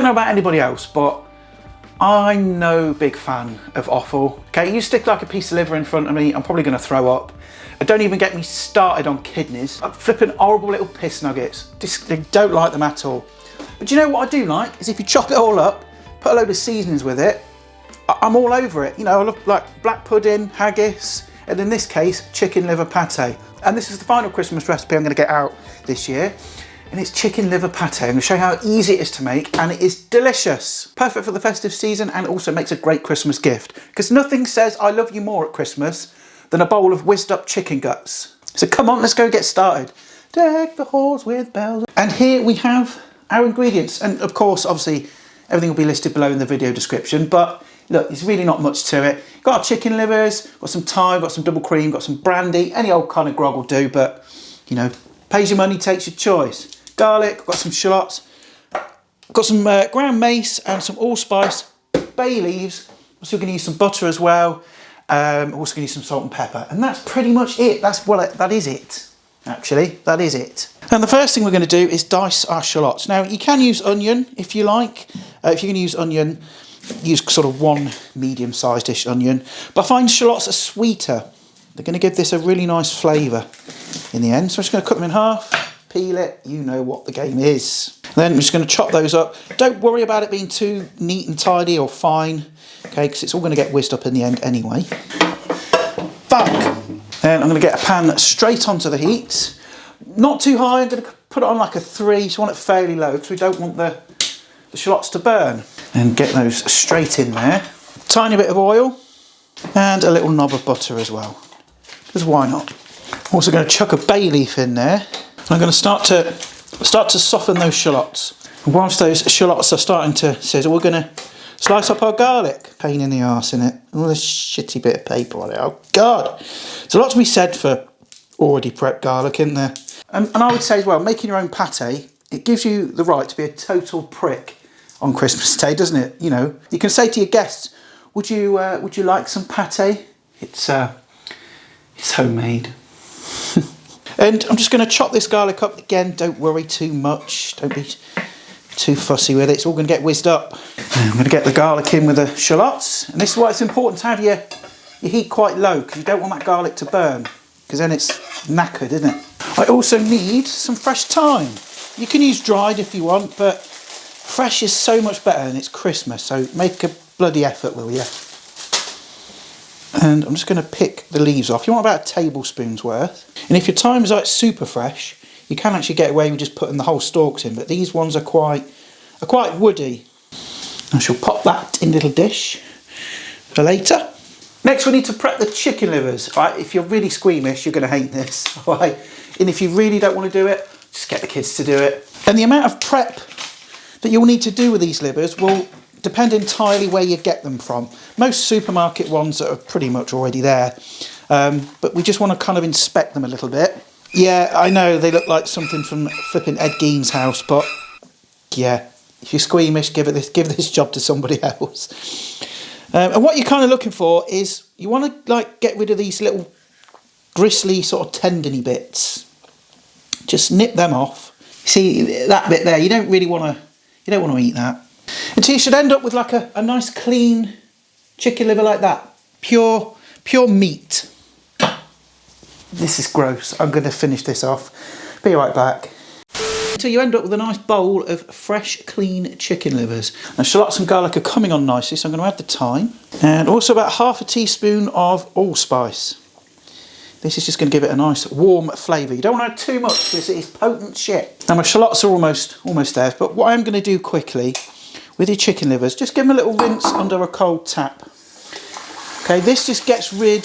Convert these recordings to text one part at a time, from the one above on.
know about anybody else, but I'm no big fan of offal. Okay, you stick like a piece of liver in front of me, I'm probably going to throw up. Don't even get me started on kidneys. Flipping horrible little piss nuggets. They don't like them at all. But do you know what I do like? Is if you chop it all up, put a load of seasonings with it, I'm all over it. You know, I love like black pudding, haggis, and in this case, chicken liver pâté. And this is the final Christmas recipe I'm going to get out this year. And it's chicken liver pâté. I'm going to show you how easy it is to make, and it is delicious. Perfect for the festive season, and also makes a great Christmas gift. Because nothing says I love you more at Christmas than a bowl of whizzed up chicken guts. So come on, let's go get started. Deck the halls with bells. And here we have our ingredients. And of course, obviously, everything will be listed below in the video description, but look, there's really not much to it. Got our chicken livers, got some thyme, got some double cream, got some brandy. Any old kind of grog will do, but you know, pays your money, takes your choice. Garlic, got some shallots, got some ground mace and some allspice, bay leaves. Also going to use some butter as well. Also going to use some salt and pepper, and that's pretty much it. That is it. Actually, that is it. And the first thing we're going to do is dice our shallots. Now you can use onion if you like. If you're going to use onion, use sort of one medium-sized-ish onion. But I find shallots are sweeter. They're going to give this a really nice flavour in the end. So I'm just going to cut them in half. Peel it, you know what the game is. Then I'm just going to chop those up. Don't worry about it being too neat and tidy or fine, okay, because it's all going to get whizzed up in the end anyway. Fuck! Then I'm going to get a pan straight onto the heat. Not too high, I'm going to put it on like a 3, so I want it fairly low because we don't want the shallots to burn. And get those straight in there. Tiny bit of oil and a little knob of butter as well, because why not? Also going to chuck a bay leaf in there. I'm going to start to soften those shallots. And whilst those shallots are starting to sizzle, we're going to slice up our garlic. Pain in the arse, innit? All this shitty bit of paper on it. Oh God! There's a lot to be said for already prepped garlic, isn't there? And I would say as well, making your own pâté, it gives you the right to be a total prick on Christmas Day, doesn't it? You know, you can say to your guests, would you like some pâté? It's homemade. And I'm just going to chop this garlic up again. Don't worry too much. Don't be too fussy with it. It's all going to get whizzed up. And I'm going to get the garlic in with the shallots. And this is why it's important to have your heat quite low, because you don't want that garlic to burn, because then it's knackered, isn't it? I also need some fresh thyme. You can use dried if you want, but fresh is so much better, and it's Christmas, so make a bloody effort, will you? And I'm just going to pick the leaves off. You want about a tablespoon's worth. And if your thyme is like super fresh, you can actually get away with just putting the whole stalks in, but these ones are quite woody. I shall pop that in a little dish for later. Next we need to prep the chicken livers. Right, if you're really squeamish, you're going to hate this. Right? And if you really don't want to do it, just get the kids to do it. And the amount of prep that you'll need to do with these livers will depend entirely where you get them from. Most supermarket ones are pretty much already there, but we just want to kind of inspect them a little bit. Yeah, I know they look like something from flipping Ed Gein's house, but yeah, if you're squeamish, give this job to somebody else. And what you're kind of looking for is you want to like get rid of these little gristly sort of tendony bits. Just nip them off. See that bit there? You don't want to eat that. And so you should end up with like a nice clean chicken liver like that. Pure meat. This is gross. I'm going to finish this off. Be right back. Until you end up with a nice bowl of fresh, clean chicken livers. Now shallots and garlic are coming on nicely, so I'm going to add the thyme. And also about half a teaspoon of allspice. This is just going to give it a nice warm flavour. You don't want to add too much because it is potent shit. Now my shallots are almost there, but what I'm going to do quickly with your chicken livers, just give them a little rinse under a cold tap. Okay, this just gets rid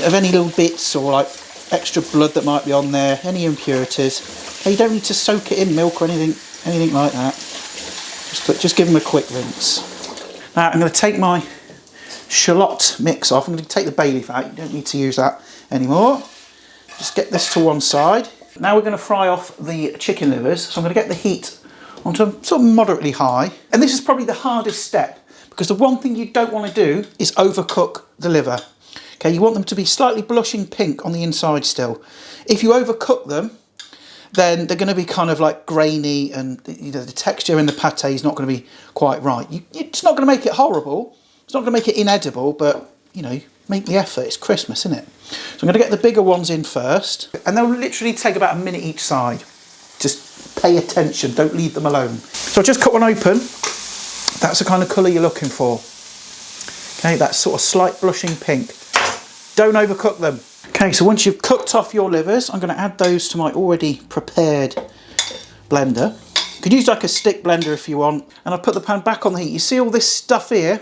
of any little bits or like extra blood that might be on there, any impurities. Okay, you don't need to soak it in milk or anything like that. Just give them a quick rinse. Now I'm going to take my shallot mix off. I'm going to take the bay leaf out. You don't need to use that anymore. Just get this to one side. Now we're going to fry off the chicken livers. So I'm going to get the heat onto sort of moderately high. And this is probably the hardest step, because the one thing you don't want to do is overcook the liver. Okay, you want them to be slightly blushing pink on the inside still. If you overcook them, then they're going to be kind of like grainy, and the texture in the pâté is not going to be quite right. It's not going to make it horrible. It's not going to make it inedible, but make the effort. It's Christmas, isn't it? So I'm going to get the bigger ones in first, and they'll literally take about a minute each side. Just pay attention, don't leave them alone. So I've just cut one open. That's the kind of colour you're looking for. Okay, that sort of slight blushing pink. Don't overcook them. Okay, so once you've cooked off your livers, I'm going to add those to my already prepared blender. You could use like a stick blender if you want. And I've put the pan back on the heat. You see all this stuff here?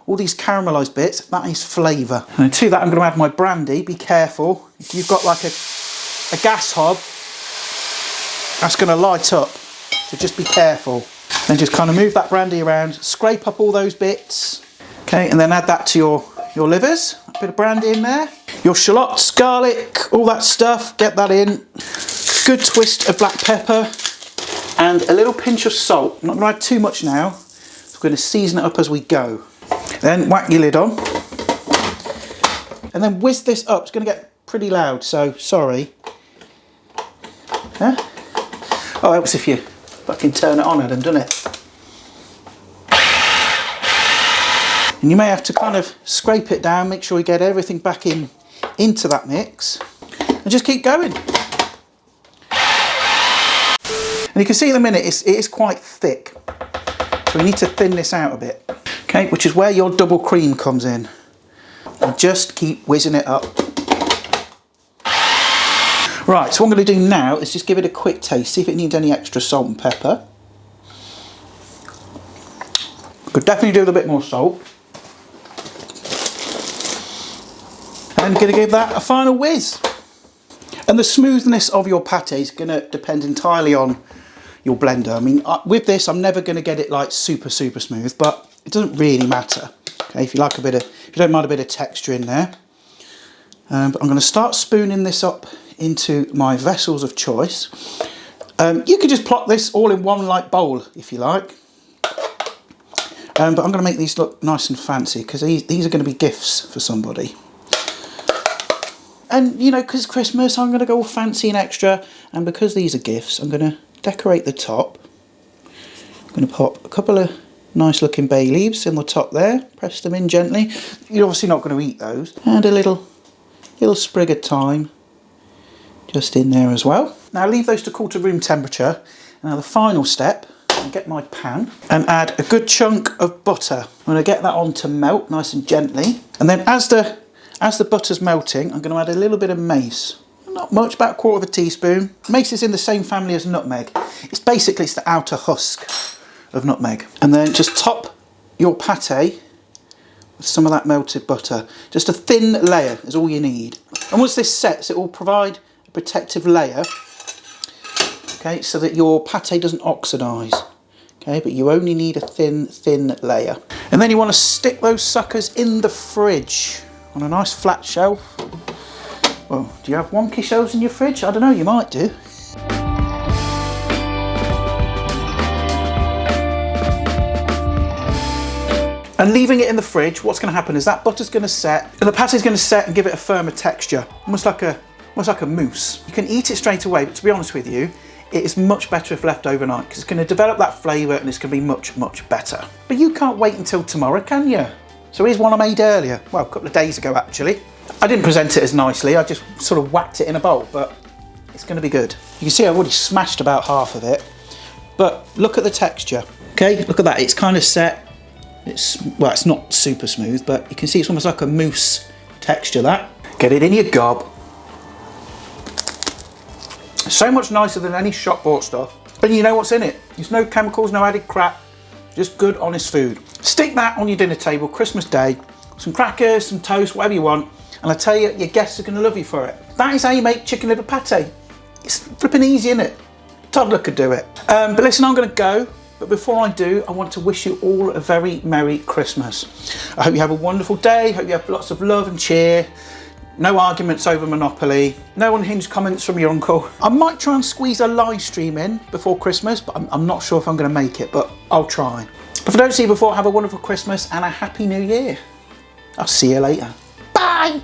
All these caramelised bits, that is flavour. And to that I'm going to add my brandy. Be careful. If you've got like a gas hob, that's going to light up. So just be careful. Then just kind of move that brandy around, scrape up all those bits. Okay, and then add that to your livers. A bit of brandy in there. Your shallots, garlic, all that stuff, get that in. Good twist of black pepper and a little pinch of salt. I'm not going to add too much now. So we're going to season it up as we go. Then whack your lid on. And then whisk this up. It's going to get pretty loud, so sorry. Huh? Oh, it helps if you fucking turn it on, Adam, doesn't it? And you may have to kind of scrape it down, make sure you get everything back into that mix, and just keep going. And you can see in a minute it is quite thick, so we need to thin this out a bit. Okay, which is where your double cream comes in. And just keep whizzing it up. Right, so what I'm going to do now is just give it a quick taste, see if it needs any extra salt and pepper. Could definitely do with a bit more salt. And I'm going to give that a final whiz. And the smoothness of your pâté is going to depend entirely on your blender. I mean, with this, I'm never going to get it like super smooth, but it doesn't really matter. Okay, if you don't mind a bit of texture in there. But I'm going to start spooning this up into my vessels of choice. You could just plot this all in one like bowl if you like. But I'm going to make these look nice and fancy because these are going to be gifts for somebody. And because Christmas, I'm going to go all fancy and extra. And because these are gifts, I'm going to decorate the top. I'm going to pop a couple of nice looking bay leaves in the top there. Press them in gently. You're obviously not going to eat those. And a little sprig of thyme just in there as well. Now leave those to cool to room temperature. Now the final step, I'll get my pan and add a good chunk of butter. I'm going to get that on to melt nice and gently. And then as the butter's melting, I'm going to add a little bit of mace. Not much, about 1/4 teaspoon. Mace is in the same family as nutmeg. It's the outer husk of nutmeg. And then just top your pâté with some of that melted butter. Just a thin layer is all you need. And once this sets, it will provide a protective layer, okay, so that your pâté doesn't oxidise. Okay, but you only need a thin layer. And then you want to stick those suckers in the fridge on a nice flat shelf. Well, do you have wonky shelves in your fridge? I don't know, you might do. And leaving it in the fridge, what's going to happen is that butter's going to set, and the pâté's going to set and give it a firmer texture, almost like a mousse. You can eat it straight away, but to be honest with you, it is much better if left overnight because it's going to develop that flavour and it's going to be much better. But you can't wait until tomorrow, can you? So here's one I made earlier, well, a couple of days ago actually. I didn't present it as nicely, I just sort of whacked it in a bowl, but it's going to be good. You can see I've already smashed about half of it, but look at the texture. Okay, look at that, it's kind of set. It's not super smooth, but you can see it's almost like a mousse texture, that. Get it in your gob. So much nicer than any shop bought stuff. And you know what's in it. There's no chemicals, no added crap, just good, honest food. Stick that on your dinner table, Christmas Day, some crackers, some toast, whatever you want, and I tell you, your guests are going to love you for it. That is how you make chicken liver pâté. It's flipping easy, isn't it? Toddler could do it. But listen, I'm going to go. But before I do, I want to wish you all a very Merry Christmas. I hope you have a wonderful day. Hope you have lots of love and cheer. No arguments over Monopoly. No unhinged comments from your uncle. I might try and squeeze a live stream in before Christmas, but I'm not sure if I'm going to make it, but I'll try. But if I don't see you before, have a wonderful Christmas and a Happy New Year. I'll see you later. Bye!